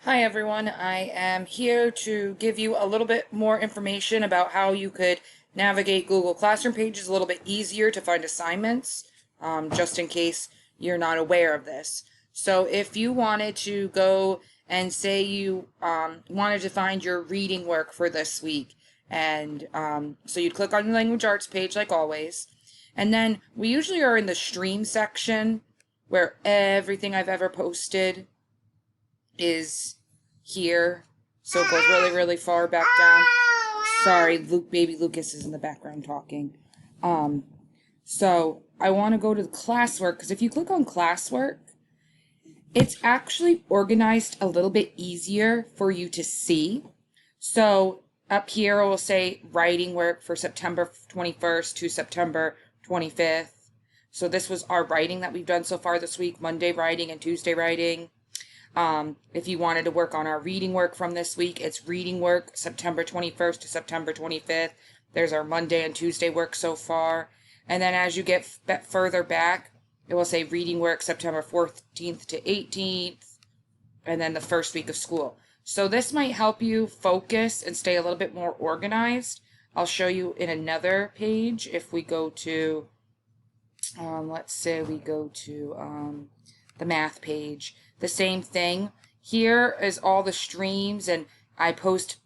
Hi everyone, I am here to give you a little bit more information about how you could navigate Google Classroom pages a little bit easier to find assignments, just in case you're not aware of this. So if you wanted to go and say you wanted to find your reading work for this week, and so you'd click on the language arts page like always, and then we usually are in the stream section where everything I've ever posted is here. So it goes really, really far back down. Sorry, baby Lucas is in the background talking. So I want to go to the classwork because if you click on classwork, it's actually organized a little bit easier for you to see. So up here it will say writing work for September 21st to September 25th. So this was our writing that we've done so far this week, Monday writing and Tuesday writing. If you wanted to work on our reading work from this week, it's reading work September 21st to September 25th. There's our Monday and Tuesday work so far. And then as you get further back, it will say reading work September 14th to 18th, and then the first week of school. So this might help you focus and stay a little bit more organized. I'll show you in another page. If we go to, let's say we go to the math page. The same thing. Here is all the streams, and I post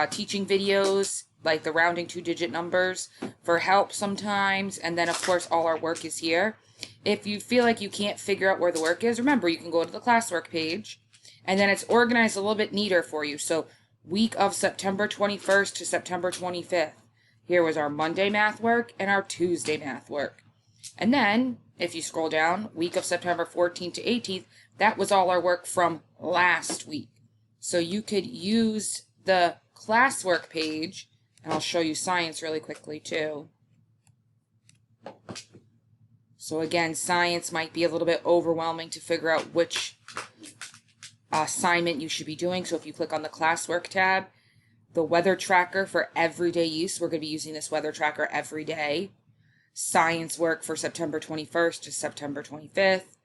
teaching videos like the rounding 2-digit numbers for help sometimes, and then of course all our work is here. If you feel like you can't figure out where the work is, remember you can go to the classwork page, and then it's organized a little bit neater for you. So week of September 21st to September 25th. Here was our Monday math work and our Tuesday math work. And then, if you scroll down, week of September 14th to 18th, that was all our work from last week. So you could use the classwork page, and I'll show you science really quickly too. So again, science might be a little bit overwhelming to figure out which assignment you should be doing. So if you click on the classwork tab, the weather tracker for everyday use, we're going to be using this weather tracker every day. Science work for September 21st to September 25th,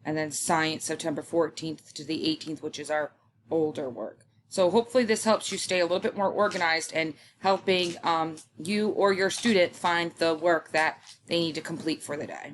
and then science September 14th to the 18th, which is our older work. So hopefully this helps you stay a little bit more organized and helping you or your student find the work that they need to complete for the day.